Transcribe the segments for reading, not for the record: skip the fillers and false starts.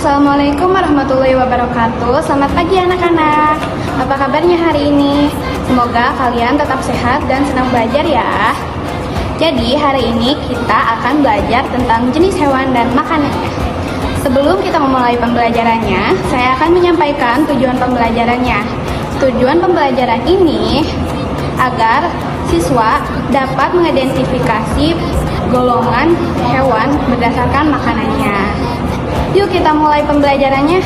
Assalamualaikum warahmatullahi wabarakatuh. Selamat pagi anak-anak. Apa kabarnya hari ini? Semoga kalian tetap sehat dan senang belajar ya. Jadi hari ini kita akan belajar tentang jenis hewan dan makanannya. Sebelum kita memulai pembelajarannya, saya akan menyampaikan tujuan pembelajarannya. Tujuan pembelajaran ini agar siswa dapat mengidentifikasi golongan hewan berdasarkan makanannya. Yuk kita mulai pembelajarannya.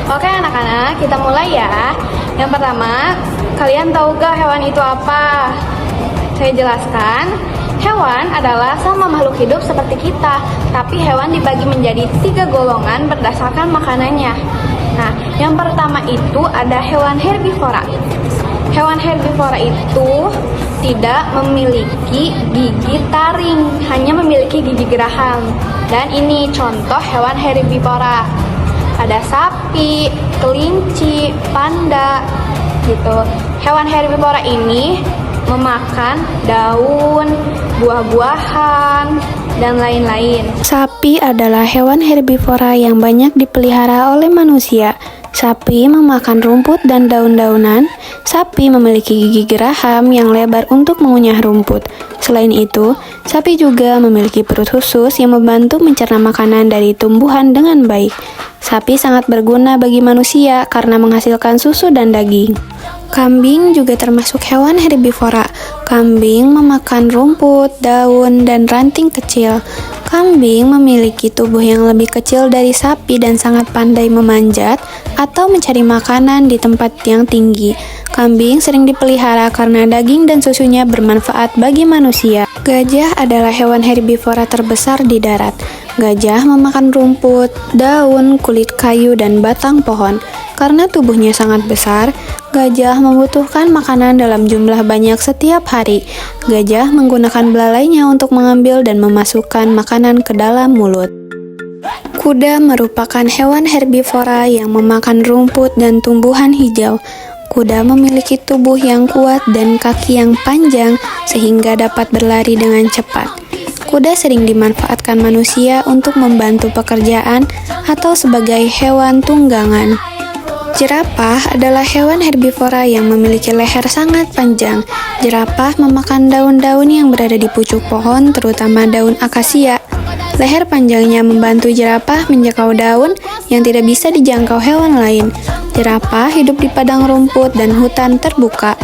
Oke anak-anak, kita mulai ya. Yang pertama, kalian tahu gak hewan itu apa? Saya jelaskan, hewan adalah sama makhluk hidup seperti kita, tapi hewan dibagi menjadi 3 golongan berdasarkan makanannya. Nah, yang pertama itu ada hewan herbivora. Hewan herbivora itu tidak memiliki gigi taring, hanya memiliki gigi geraham. Dan ini contoh hewan herbivora. Ada sapi, kelinci, panda, gitu. Hewan herbivora ini memakan daun, buah-buahan, dan lain-lain. Sapi adalah hewan herbivora yang banyak dipelihara oleh manusia. Sapi memakan rumput dan daun-daunan. Sapi memiliki gigi geraham yang lebar untuk mengunyah rumput. Selain itu, sapi juga memiliki perut khusus yang membantu mencerna makanan dari tumbuhan dengan baik. Sapi sangat berguna bagi manusia karena menghasilkan susu dan daging. Kambing juga termasuk hewan herbivora. Kambing memakan rumput, daun, dan ranting kecil. Kambing memiliki tubuh yang lebih kecil dari sapi dan sangat pandai memanjat atau mencari makanan di tempat yang tinggi. Kambing sering dipelihara karena daging dan susunya bermanfaat bagi manusia. Gajah adalah hewan herbivora terbesar di darat. Gajah memakan rumput, daun, kulit kayu, dan batang pohon. Karena tubuhnya sangat besar, gajah membutuhkan makanan dalam jumlah banyak setiap hari. Gajah menggunakan belalainya untuk mengambil dan memasukkan makanan ke dalam mulut. Kuda merupakan hewan herbivora yang memakan rumput dan tumbuhan hijau. Kuda memiliki tubuh yang kuat dan kaki yang panjang sehingga dapat berlari dengan cepat. Kuda sering dimanfaatkan manusia untuk membantu pekerjaan atau sebagai hewan tunggangan. Jerapah adalah hewan herbivora yang memiliki leher sangat panjang. Jerapah memakan daun-daun yang berada di pucuk pohon, terutama daun akasia. Leher panjangnya membantu jerapah menjangkau daun yang tidak bisa dijangkau hewan lain. Jerapah hidup di padang rumput dan hutan terbuka.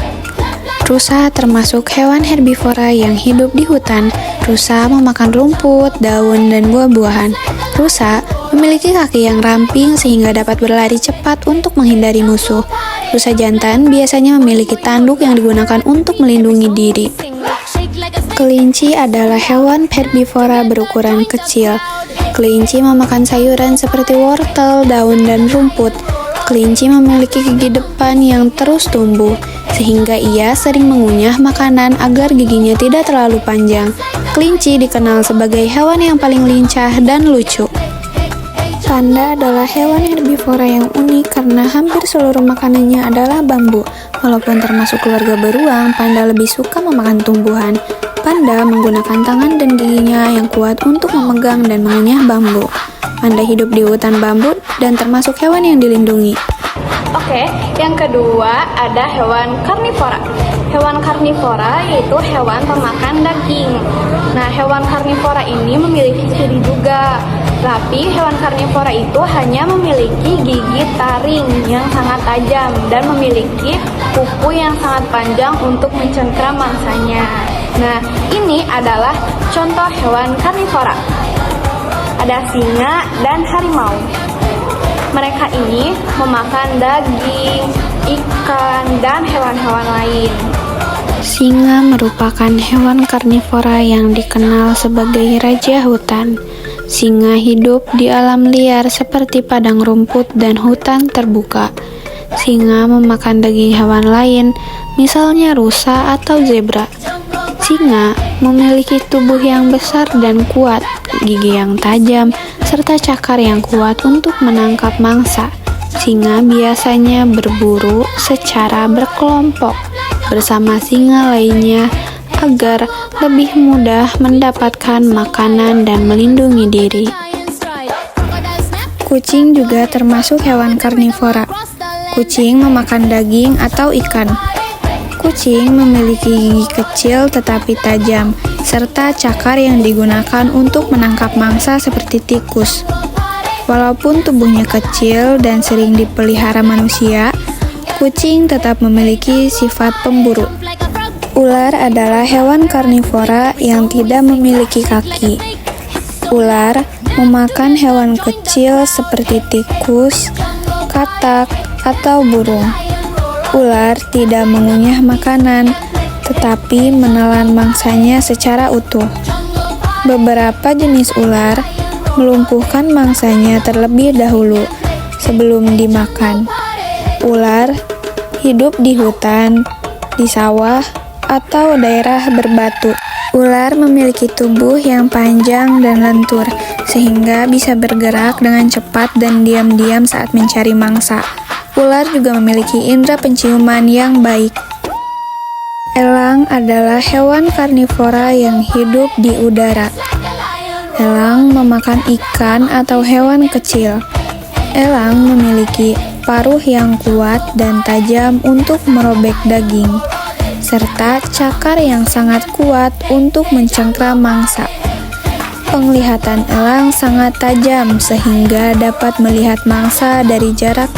Rusa termasuk hewan herbivora yang hidup di hutan. Rusa memakan rumput, daun, dan buah-buahan. Rusa memiliki kaki yang ramping sehingga dapat berlari cepat untuk menghindari musuh. Rusa jantan biasanya memiliki tanduk yang digunakan untuk melindungi diri. Kelinci adalah hewan herbivora berukuran kecil. Kelinci memakan sayuran seperti wortel, daun, dan rumput. Kelinci memiliki gigi depan yang terus tumbuh, sehingga ia sering mengunyah makanan agar giginya tidak terlalu panjang. Kelinci dikenal sebagai hewan yang paling lincah dan lucu. Panda adalah hewan herbivora yang unik karena hampir seluruh makanannya adalah bambu. Walaupun termasuk keluarga beruang, panda lebih suka memakan tumbuhan. Panda menggunakan tangan dan giginya yang kuat untuk memegang dan mengunyah bambu. Panda hidup di hutan bambu dan termasuk hewan yang dilindungi. Oke, yang kedua ada hewan karnivora. Hewan karnivora yaitu hewan pemakan daging. Nah, hewan karnivora ini memiliki ciri juga. Tapi hewan karnivora itu hanya memiliki gigi taring yang sangat tajam dan memiliki kuku yang sangat panjang untuk mencengkram mangsanya. Nah, ini adalah contoh hewan karnivora. Ada singa dan harimau. Mereka ini memakan daging, ikan, dan hewan-hewan lain. Singa merupakan hewan karnivora yang dikenal sebagai raja hutan. Singa hidup di alam liar seperti padang rumput dan hutan terbuka. Singa memakan daging hewan lain, misalnya rusa atau zebra. Singa memiliki tubuh yang besar dan kuat, gigi yang tajam, serta cakar yang kuat untuk menangkap mangsa. Singa biasanya berburu secara berkelompok bersama singa lainnya agar lebih mudah mendapatkan makanan dan melindungi diri. Kucing juga termasuk hewan karnivora. Kucing memakan daging atau ikan. Kucing memiliki gigi kecil tetapi tajam, serta cakar yang digunakan untuk menangkap mangsa seperti tikus. Walaupun tubuhnya kecil dan sering dipelihara manusia, kucing tetap memiliki sifat pemburu. Ular adalah hewan karnivora yang tidak memiliki kaki. Ular memakan hewan kecil seperti tikus, katak, atau burung. Ular tidak mengunyah makanan, tetapi menelan mangsanya secara utuh. Beberapa jenis ular melumpuhkan mangsanya terlebih dahulu sebelum dimakan. Ular hidup di hutan, di sawah, atau daerah berbatu. Ular memiliki tubuh yang panjang dan lentur, sehingga bisa bergerak dengan cepat dan diam-diam saat mencari mangsa. Ular juga memiliki indera penciuman yang baik. Elang adalah hewan karnivora yang hidup di udara. Elang memakan ikan atau hewan kecil. Elang memiliki paruh yang kuat dan tajam untuk merobek daging, serta cakar yang sangat kuat untuk mencengkram mangsa. Penglihatan elang sangat tajam sehingga dapat melihat mangsa dari jarak.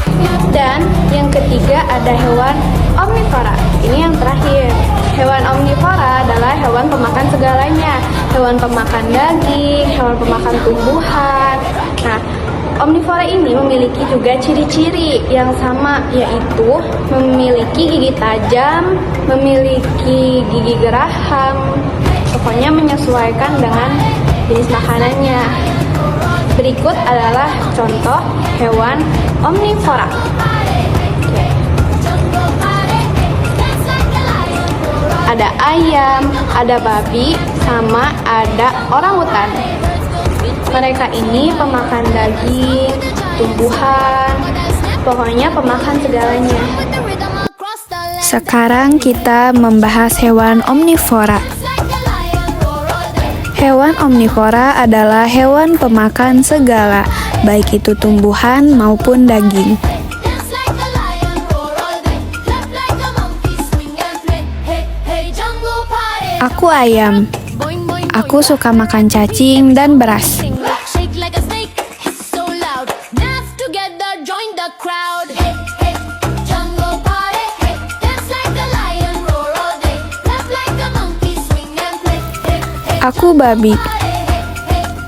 Dan yang ketiga ada hewan omnivora. Ini yang terakhir. Hewan omnivora adalah hewan pemakan segalanya. Hewan pemakan daging, hewan pemakan tumbuhan. Nah, omnivora ini memiliki juga ciri-ciri yang sama, yaitu memiliki gigi tajam, memiliki gigi geraham, pokoknya menyesuaikan dengan jenis makanannya. Berikut adalah contoh hewan omnivora. Ada ayam, ada babi, sama ada orangutan. Mereka ini pemakan daging, tumbuhan, pokoknya pemakan segalanya. Sekarang kita membahas hewan omnivora. Hewan omnivora adalah hewan pemakan segala, baik itu tumbuhan maupun daging. Aku ayam. Aku suka makan cacing dan beras. Aku babi.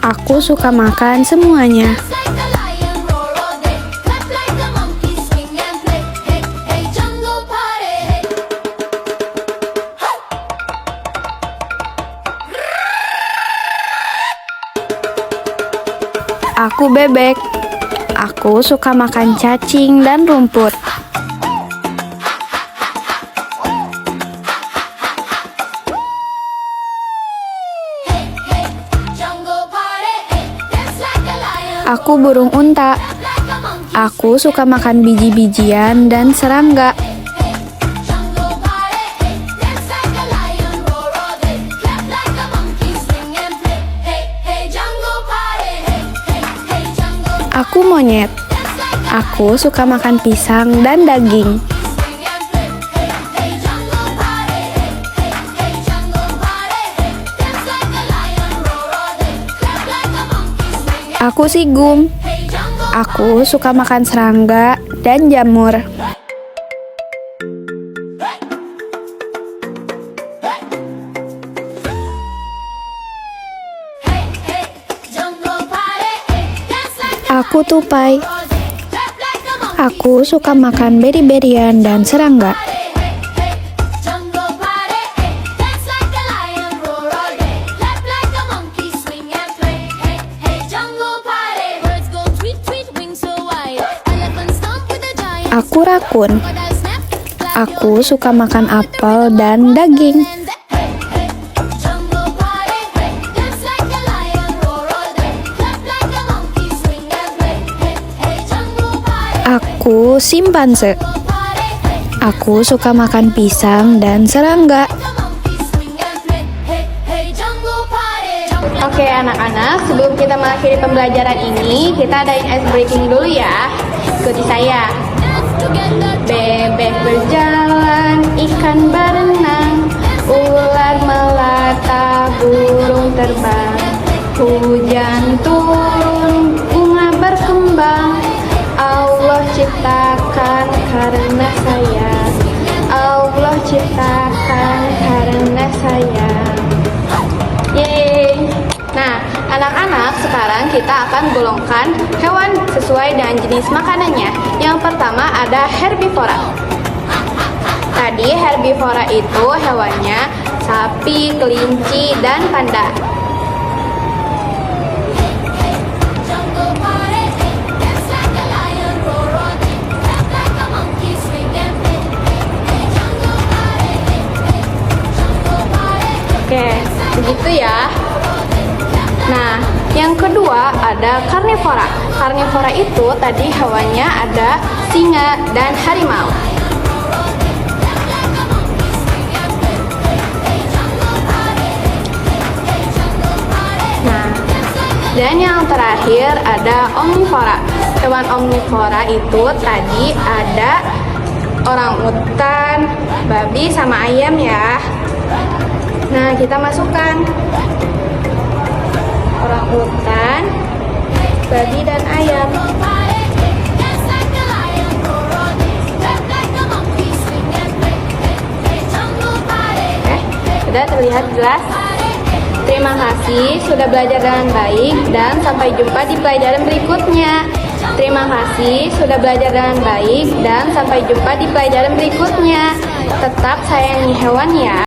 Aku suka makan semuanya. Aku bebek. Aku suka makan cacing dan rumput. Aku burung unta. Aku suka makan biji-bijian dan serangga. Aku monyet. Aku suka makan pisang dan daging. Aku sigum. Aku suka makan serangga dan jamur. Aku tupai. Aku suka makan beri-berian dan serangga. Aku rakun. Aku suka makan apel dan daging. Aku simpanse. Aku suka makan pisang dan serangga. Oke anak-anak, sebelum kita mengakhiri pembelajaran ini, kita adain ice breaking dulu ya. Ikuti saya. Bebek berjalan, ikan berenang, ular melata, burung terbang. Hujan turun, bunga berkembang, Allah ciptakan karena sayang. Allah ciptakan karena sayang. Yeay. Nah, anak-anak, sekarang kita akan golongkan hewan sesuai dengan jenis makanannya. Yang pertama ada herbivora. Tadi herbivora itu hewannya sapi, kelinci, dan panda. Oke, begitu ya. Nah, yang kedua ada karnivora. Karnivora itu tadi hewannya ada singa dan harimau. Nah, dan yang terakhir ada omnivora. Hewan omnivora itu tadi ada orangutan, babi, sama ayam ya. Nah, kita masukkan orangutan, babi, dan ayam. Sudah terlihat jelas? Terima kasih sudah belajar dengan baik dan sampai jumpa di pelajaran berikutnya. Terima kasih sudah belajar dengan baik dan sampai jumpa di pelajaran berikutnya. Tetap sayangi hewan ya.